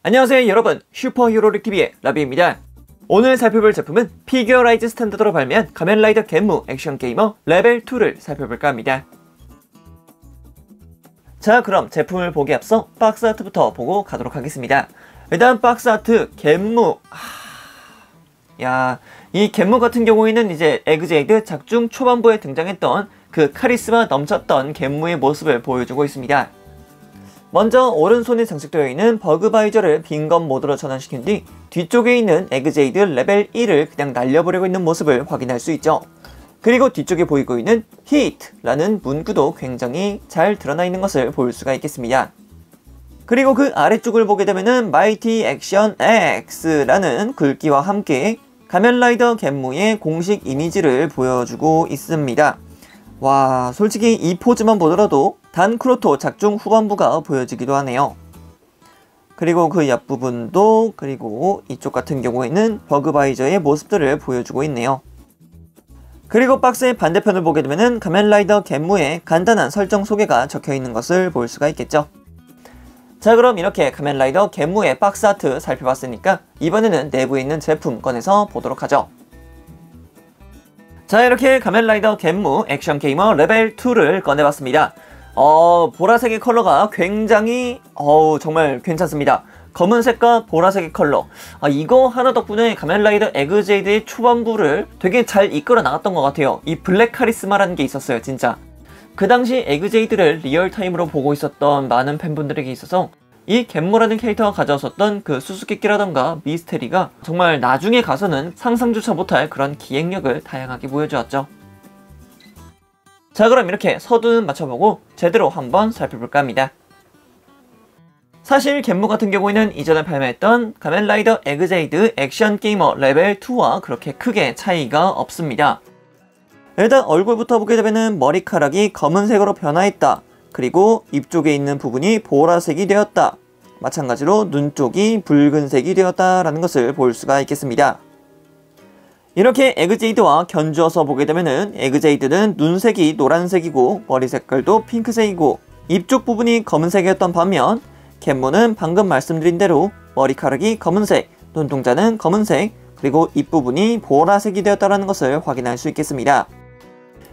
안녕하세요 여러분, 슈퍼히어로릭TV의 라비입니다. 오늘 살펴볼 제품은 피규어라이즈 스탠다드로 발매한 가면라이더 겐무 액션 게이머 레벨 2를 살펴볼까 합니다. 자, 그럼 제품을 보기에 앞서 박스 아트부터 보고 가도록 하겠습니다. 일단 박스 아트 겐무, 이 겐무 같은 경우에는 이제 에그제이드 작중 초반부에 등장했던 그 카리스마 넘쳤던 겐무의 모습을 보여주고 있습니다. 먼저 오른손에 장식되어 있는 버그바이저를 빈검 모드로 전환시킨 뒤 뒤쪽에 있는 에그제이드 레벨 1을 그냥 날려버리고 있는 모습을 확인할 수 있죠. 그리고 뒤쪽에 보이고 있는 히트라는 문구도 굉장히 잘 드러나 있는 것을 볼 수가 있겠습니다. 그리고 그 아래쪽을 보게 되면은 마이티 액션 X라는 글귀와 함께 가면라이더 겐무의 공식 이미지를 보여주고 있습니다. 와, 솔직히 이 포즈만 보더라도 단크로토 작중 후반부가 보여지기도 하네요. 그리고 그 옆부분도, 그리고 이쪽 같은 경우에는 버그바이저의 모습들을 보여주고 있네요. 그리고 박스의 반대편을 보게 되면 가면라이더 겐무의 간단한 설정 소개가 적혀 있는 것을 볼 수가 있겠죠. 자, 그럼 이렇게 가면라이더 겐무의 박스 아트 살펴봤으니까 이번에는 내부에 있는 제품 꺼내서 보도록 하죠. 자, 이렇게 가면라이더 겐무 액션 게이머 레벨 2를 꺼내봤습니다. 보라색의 컬러가 굉장히 정말 괜찮습니다. 검은색과 보라색의 컬러, 이거 하나 덕분에 가면라이더 에그제이드의 초반부를 되게 잘 이끌어 나갔던 것 같아요. 이 블랙 카리스마라는 게 있었어요, 진짜. 그 당시 에그제이드를 리얼타임으로 보고 있었던 많은 팬분들에게 있어서 이 겐무라는 캐릭터가 가져왔었던 그 수수께끼라던가 미스테리가 정말 나중에 가서는 상상조차 못할 그런 기획력을 다양하게 보여주었죠. 자, 그럼 이렇게 서두는 맞춰보고 제대로 한번 살펴볼까 합니다. 사실 겐무 같은 경우에는 이전에 발매했던 가면라이더 에그제이드 액션 게이머 레벨 2와 그렇게 크게 차이가 없습니다. 일단 얼굴부터 보게 되면 머리카락이 검은색으로 변화했다. 그리고 입 쪽에 있는 부분이 보라색이 되었다. 마찬가지로 눈 쪽이 붉은색이 되었다라는 것을 볼 수가 있겠습니다. 이렇게 에그제이드와 견주어서 보게 되면은 에그제이드는 눈색이 노란색이고 머리 색깔도 핑크색이고 입 쪽 부분이 검은색이었던 반면 겐무는 방금 말씀드린 대로 머리카락이 검은색, 눈동자는 검은색, 그리고 입 부분이 보라색이 되었다는 것을 확인할 수 있겠습니다.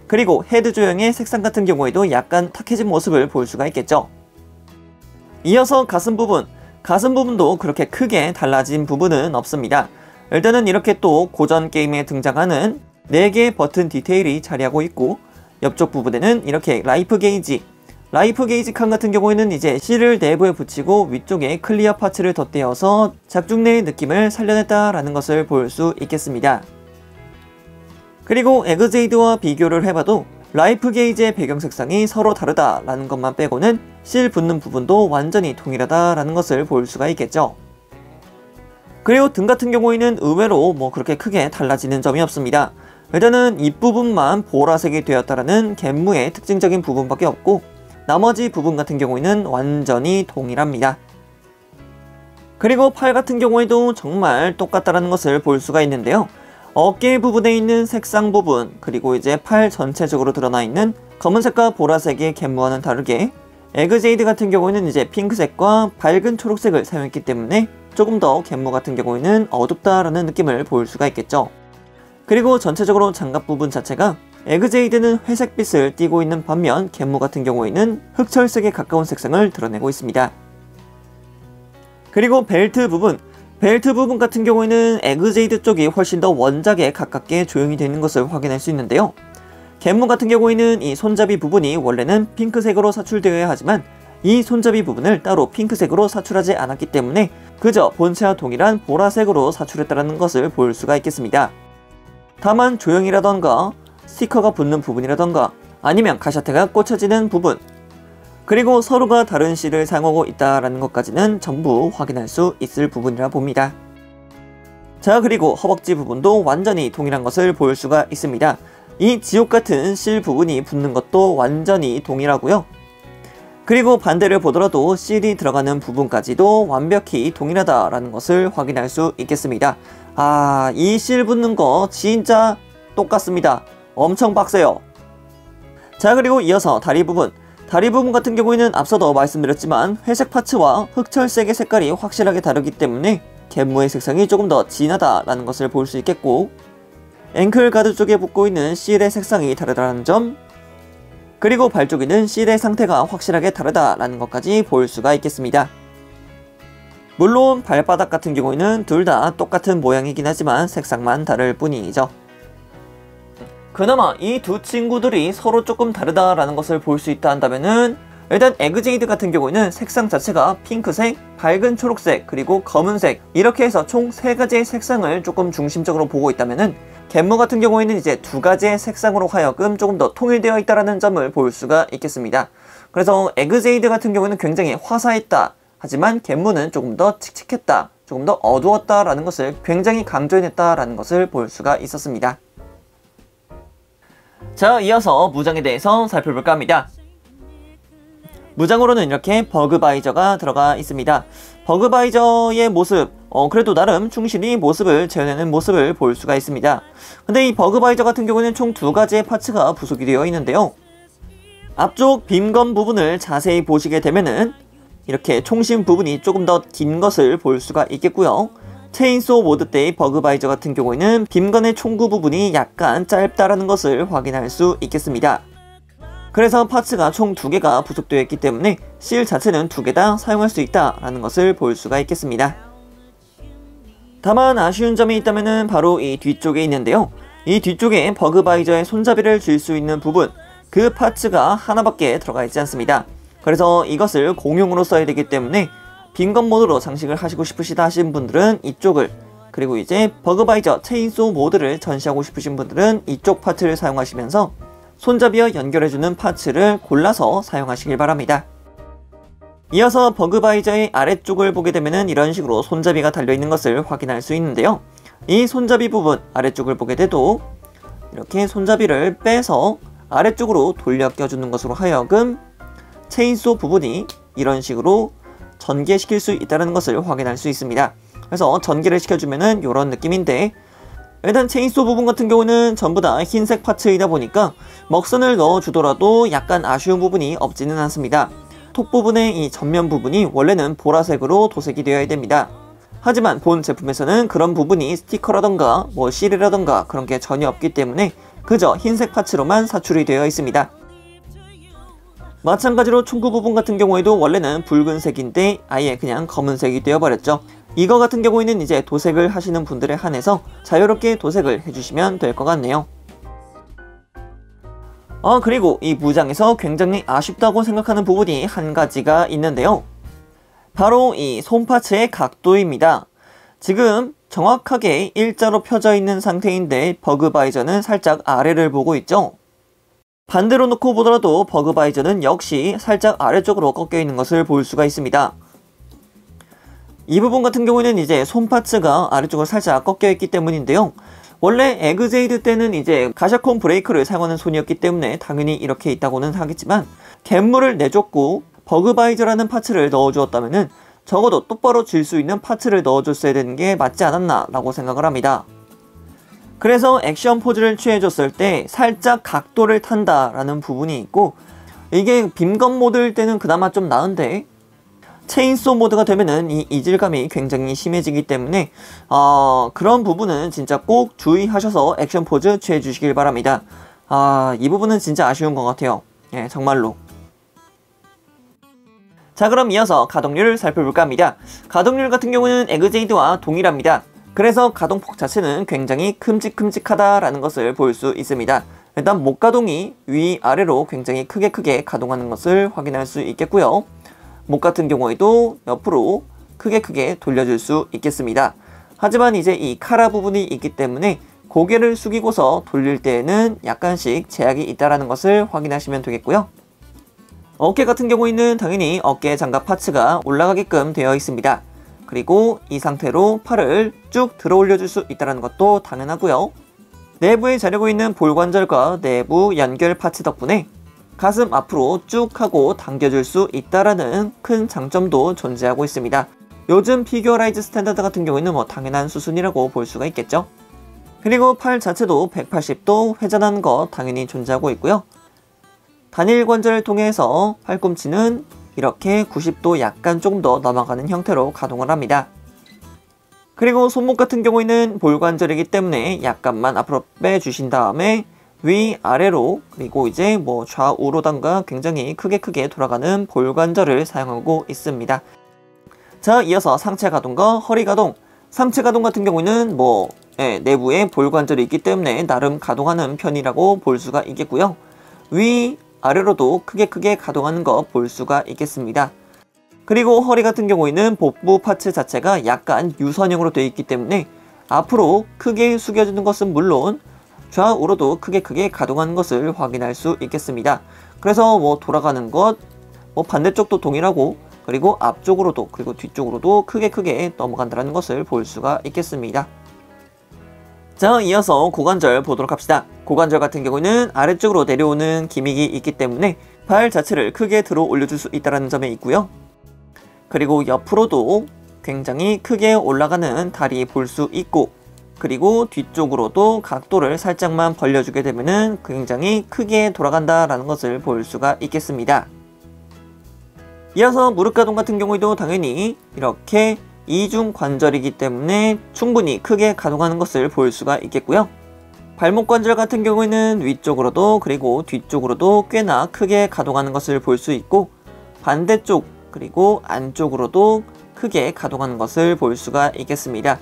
그리고 헤드 조형의 색상 같은 경우에도 약간 탁해진 모습을 볼 수가 있겠죠. 이어서 가슴 부분도 그렇게 크게 달라진 부분은 없습니다. 일단은 이렇게 또 고전 게임에 등장하는 4개의 버튼 디테일이 자리하고 있고, 옆쪽 부분에는 이렇게 라이프 게이지 칸 같은 경우에는 이제 실을 내부에 붙이고 위쪽에 클리어 파츠를 덧대어서 작중 내의 느낌을 살려냈다라는 것을 볼 수 있겠습니다. 그리고 에그제이드와 비교를 해봐도 라이프 게이지의 배경 색상이 서로 다르다라는 것만 빼고는 실 붙는 부분도 완전히 동일하다라는 것을 볼 수가 있겠죠. 그리고 등 같은 경우에는 의외로 그렇게 크게 달라지는 점이 없습니다. 일단은 입부분만 보라색이 되었다라는 겐무의 특징적인 부분밖에 없고, 나머지 부분 같은 경우에는 완전히 동일합니다. 그리고 팔 같은 경우에도 정말 똑같다라는 것을 볼 수가 있는데요. 어깨 부분에 있는 색상 부분, 그리고 이제 팔 전체적으로 드러나 있는 검은색과 보라색의 겐무와는 다르게 에그제이드 같은 경우에는 이제 핑크색과 밝은 초록색을 사용했기 때문에 조금 더 겐무 같은 경우에는 어둡다라는 느낌을 볼 수가 있겠죠. 그리고 전체적으로 장갑 부분 자체가 에그제이드는 회색빛을 띠고 있는 반면 겐무 같은 경우에는 흑철색에 가까운 색상을 드러내고 있습니다. 그리고 벨트 부분 같은 경우에는 에그제이드 쪽이 훨씬 더 원작에 가깝게 조형이 되는 것을 확인할 수 있는데요. 겐무 같은 경우에는 이 손잡이 부분이 원래는 핑크색으로 사출되어야 하지만 이 손잡이 부분을 따로 핑크색으로 사출하지 않았기 때문에 그저 본체와 동일한 보라색으로 사출했다는 것을 볼 수가 있겠습니다. 다만 조형이라던가 스티커가 붙는 부분이라던가 아니면 가샤테가 꽂혀지는 부분, 그리고 서로가 다른 실을 사용하고 있다는 것까지는 전부 확인할 수 있을 부분이라 봅니다. 자, 그리고 허벅지 부분도 완전히 동일한 것을 볼 수가 있습니다. 이 지옥같은 실 부분이 붙는 것도 완전히 동일하고요. 그리고 반대를 보더라도 실이 들어가는 부분까지도 완벽히 동일하다라는 것을 확인할 수 있겠습니다. 이 실 붙는 거 진짜 똑같습니다. 엄청 빡세요. 자, 그리고 이어서 다리 부분, 다리 부분 같은 경우에는 앞서도 말씀드렸지만 회색 파츠와 흑철색의 색깔이 확실하게 다르기 때문에 갯무의 색상이 조금 더 진하다라는 것을 볼 수 있겠고, 앵클 가드 쪽에 붙고 있는 실의 색상이 다르다는 점, 그리고 발 쪽에는 실의 상태가 확실하게 다르다라는 것까지 볼 수가 있겠습니다. 물론 발바닥 같은 경우에는 둘 다 똑같은 모양이긴 하지만 색상만 다를 뿐이죠. 그나마 이 두 친구들이 서로 조금 다르다라는 것을 볼 수 있다 한다면은, 일단 에그제이드 같은 경우에는 색상 자체가 핑크색, 밝은 초록색, 그리고 검은색, 이렇게 해서 총 3가지의 색상을 조금 중심적으로 보고 있다면은, 갯무 같은 경우에는 이제 2가지의 색상으로 하여금 조금 더 통일되어 있다는 점을 볼 수가 있겠습니다. 그래서 에그제이드 같은 경우는 굉장히 화사했다, 하지만 갯무는 조금 더 칙칙했다, 조금 더 어두웠다라는 것을 굉장히 강조해냈다라는 것을 볼 수가 있었습니다. 자, 이어서 무장에 대해서 살펴볼까 합니다. 무장으로는 이렇게 버그바이저가 들어가 있습니다. 버그바이저의 모습, 그래도 나름 충실히 모습을 재현하는 모습을 볼 수가 있습니다. 근데 이 버그바이저 같은 경우는 총 2가지의 파츠가 부속이 되어 있는데요. 앞쪽 빔건 부분을 자세히 보시게 되면은 이렇게 총심 부분이 조금 더 긴 것을 볼 수가 있겠고요. 체인소 모드 때의 버그바이저 같은 경우에는 빔건의 총구 부분이 약간 짧다라는 것을 확인할 수 있겠습니다. 그래서 파츠가 총 2개가 부속되어 있기 때문에 실 자체는 2개 다 사용할 수 있다라는 것을 볼 수가 있겠습니다. 다만 아쉬운 점이 있다면 바로 이 뒤쪽에 있는데요. 이 뒤쪽에 버그바이저의 손잡이를 쥘 수 있는 부분, 그 파츠가 하나밖에 들어가 있지 않습니다. 그래서 이것을 공용으로 써야 되기 때문에 빈건 모드로 장식을 하시고 싶으시다 하신 분들은 이쪽을, 그리고 이제 버그바이저 체인소 모드를 전시하고 싶으신 분들은 이쪽 파츠를 사용하시면서 손잡이와 연결해주는 파츠를 골라서 사용하시길 바랍니다. 이어서 버그바이저의 아래쪽을 보게 되면 이런 식으로 손잡이가 달려있는 것을 확인할 수 있는데요. 이 손잡이 부분 아래쪽을 보게 돼도 이렇게 손잡이를 빼서 아래쪽으로 돌려 껴주는 것으로 하여금 체인소 부분이 이런 식으로 전개시킬 수 있다는 것을 확인할 수 있습니다. 그래서 전개를 시켜주면은 이런 느낌인데, 일단 체인소 부분 같은 경우는 전부 다 흰색 파츠이다 보니까 먹선을 넣어주더라도 약간 아쉬운 부분이 없지는 않습니다. 톱 부분의 이 전면 부분이 원래는 보라색으로 도색이 되어야 됩니다. 하지만 본 제품에서는 그런 부분이 스티커라던가 뭐 실이라던가 그런 게 전혀 없기 때문에 그저 흰색 파츠로만 사출이 되어 있습니다. 마찬가지로 총구 부분 같은 경우에도 원래는 붉은색인데 아예 그냥 검은색이 되어버렸죠. 이거 같은 경우에는 이제 도색을 하시는 분들에 한해서 자유롭게 도색을 해주시면 될 것 같네요. 그리고 이 무장에서 굉장히 아쉽다고 생각하는 부분이 한 가지가 있는데요. 바로 이 손파츠의 각도입니다. 지금 정확하게 일자로 펴져 있는 상태인데 버그바이저는 살짝 아래를 보고 있죠. 반대로 놓고 보더라도 버그바이저는 역시 살짝 아래쪽으로 꺾여 있는 것을 볼 수가 있습니다. 이 부분 같은 경우에는 이제 손파츠가 아래쪽으로 살짝 꺾여 있기 때문인데요. 원래 에그제이드 때는 이제 가샤콘 브레이크를 사용하는 손이었기 때문에 당연히 이렇게 있다고는 하겠지만, 갯물을 내줬고 버그바이저라는 파츠를 넣어주었다면은 적어도 똑바로 쥘 수 있는 파츠를 넣어줬어야 되는 게 맞지 않았나 라고 생각을 합니다. 그래서 액션 포즈를 취해줬을 때 살짝 각도를 탄다 라는 부분이 있고, 이게 빔건 모드일 때는 그나마 좀 나은데 체인소 모드가 되면은 이 이질감이 굉장히 심해지기 때문에 그런 부분은 진짜 꼭 주의하셔서 액션 포즈 취해주시길 바랍니다. 이 부분은 진짜 아쉬운 것 같아요. 예, 정말로. 자, 그럼 이어서 가동률을 살펴볼까 합니다. 가동률 같은 경우는 에그제이드와 동일합니다. 그래서 가동폭 자체는 굉장히 큼직큼직하다라는 것을 볼 수 있습니다. 일단 목가동이 위아래로 굉장히 크게 가동하는 것을 확인할 수 있겠고요. 목 같은 경우에도 옆으로 크게 돌려줄 수 있겠습니다. 하지만 이제 이 카라 부분이 있기 때문에 고개를 숙이고서 돌릴 때에는 약간씩 제약이 있다는 것을 확인하시면 되겠고요. 어깨 같은 경우에는 당연히 어깨 장갑 파츠가 올라가게끔 되어 있습니다. 그리고 이 상태로 팔을 쭉 들어 올려줄 수 있다는 것도 당연하고요. 내부에 자르고 있는 볼관절과 내부 연결 파츠 덕분에 가슴 앞으로 쭉 하고 당겨줄 수 있다는 큰 장점도 존재하고 있습니다. 요즘 피규어라이즈 스탠다드 같은 경우에는 뭐 당연한 수순이라고 볼 수가 있겠죠. 그리고 팔 자체도 180도 회전하는 거 당연히 존재하고 있고요. 단일 관절을 통해서 팔꿈치는 이렇게 90도 약간 조금 더 넘어가는 형태로 가동을 합니다. 그리고 손목 같은 경우에는 볼관절이기 때문에 약간만 앞으로 빼주신 다음에 위아래로 그리고 이제 뭐 좌우로던가 굉장히 크게 돌아가는 볼관절을 사용하고 있습니다. 자, 이어서 상체 가동과 허리 가동. 상체 가동 같은 경우에는 내부에 볼관절이 있기 때문에 나름 가동하는 편이라고 볼 수가 있겠고요. 위아래로도 크게 가동하는 거 볼 수가 있겠습니다. 그리고 허리 같은 경우에는 복부 파츠 자체가 약간 유선형으로 되어 있기 때문에 앞으로 크게 숙여주는 것은 물론 좌우로도 크게 가동하는 것을 확인할 수 있겠습니다. 그래서 돌아가는 것, 반대쪽도 동일하고 그리고 앞쪽으로도 그리고 뒤쪽으로도 크게 넘어간다는 것을 볼 수가 있겠습니다. 자, 이어서 고관절 보도록 합시다. 고관절 같은 경우는 아래쪽으로 내려오는 기믹이 있기 때문에 발 자체를 크게 들어 올려줄 수 있다는 점에 있고요. 그리고 옆으로도 굉장히 크게 올라가는 다리 볼 수 있고 그리고 뒤쪽으로도 각도를 살짝만 벌려주게 되면은 굉장히 크게 돌아간다라는 것을 볼 수가 있겠습니다. 이어서 무릎 가동 같은 경우에도 당연히 이렇게 이중 관절이기 때문에 충분히 크게 가동하는 것을 볼 수가 있겠고요. 발목 관절 같은 경우에는 위쪽으로도 그리고 뒤쪽으로도 꽤나 크게 가동하는 것을 볼 수 있고 반대쪽 그리고 안쪽으로도 크게 가동하는 것을 볼 수가 있겠습니다.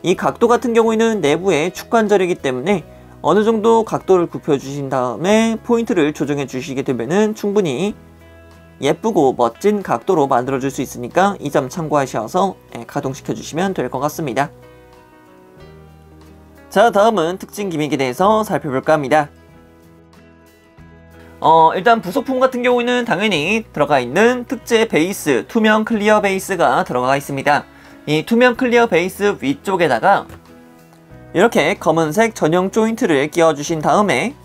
이 각도 같은 경우에는 내부의 축관절이기 때문에 어느 정도 각도를 굽혀 주신 다음에 포인트를 조정해 주시게 되면은 충분히 예쁘고 멋진 각도로 만들어 줄 수 있으니까 이 점 참고하셔서 가동시켜 주시면 될 것 같습니다. 자, 다음은 특징 기믹에 대해서 살펴볼까 합니다. 일단 부속품 같은 경우는 당연히 들어가 있는 특제 베이스, 투명 클리어 베이스가 들어가 있습니다. 이 투명 클리어 베이스 위쪽에다가 이렇게 검은색 전용 조인트를 끼워주신 다음에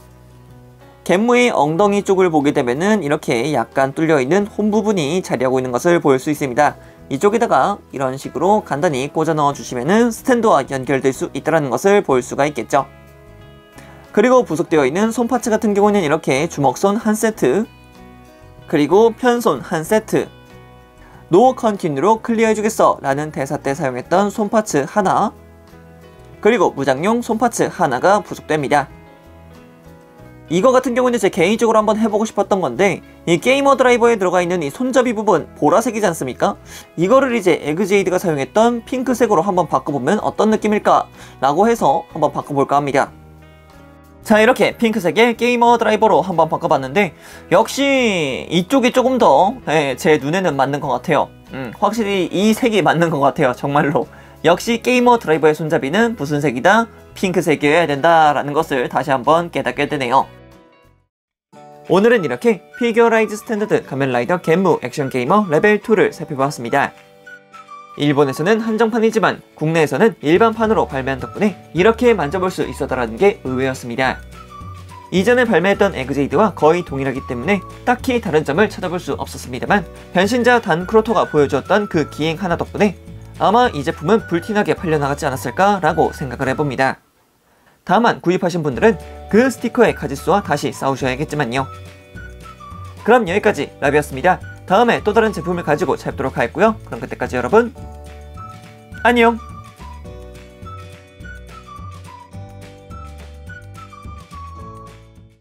갯무의 엉덩이 쪽을 보게 되면은 이렇게 약간 뚫려있는 홈 부분이 자리하고 있는 것을 볼 수 있습니다. 이쪽에다가 이런 식으로 간단히 꽂아 넣어 주시면은 스탠드와 연결될 수 있다는 것을 볼 수가 있겠죠. 그리고 부속되어 있는 손 파츠 같은 경우는 이렇게 주먹손 한 세트, 그리고 편손 한 세트, 노 컨티뉴로 클리어해주겠어 라는 대사 때 사용했던 손 파츠 하나, 그리고 무장용 손 파츠 하나가 부속됩니다. 이거 같은 경우는 제 개인적으로 한번 해보고 싶었던 건데 이 게이머 드라이버에 들어가 있는 이 손잡이 부분 보라색이지 않습니까? 이거를 이제 에그제이드가 사용했던 핑크색으로 한번 바꿔보면 어떤 느낌일까? 라고 해서 한번 바꿔볼까 합니다. 자, 이렇게 핑크색의 게이머 드라이버로 한번 바꿔봤는데 역시 이쪽이 조금 더 제 눈에는 맞는 것 같아요. 확실히 이 색이 맞는 것 같아요. 정말로 역시 게이머 드라이버의 손잡이는 무슨 색이다? 핑크색이어야 된다라는 것을 다시 한번 깨닫게 되네요. 오늘은 이렇게 피규어라이즈 스탠더드 가면라이더 겐무 액션 게이머 레벨 2를 살펴보았습니다. 일본에서는 한정판이지만 국내에서는 일반판으로 발매한 덕분에 이렇게 만져볼 수 있었다는 게 의외였습니다. 이전에 발매했던 에그제이드와 거의 동일하기 때문에 딱히 다른 점을 찾아볼 수 없었습니다만 변신자 단 크로토가 보여주었던 그 기행 하나 덕분에 아마 이 제품은 불티나게 팔려나가지 않았을까 라고 생각을 해봅니다. 다만 구입하신 분들은 그 스티커의 가짓수와 다시 싸우셔야겠지만요. 그럼 여기까지 라비였습니다. 다음에 또 다른 제품을 가지고 찾도록 하겠고요. 그럼 그때까지 여러분 안녕!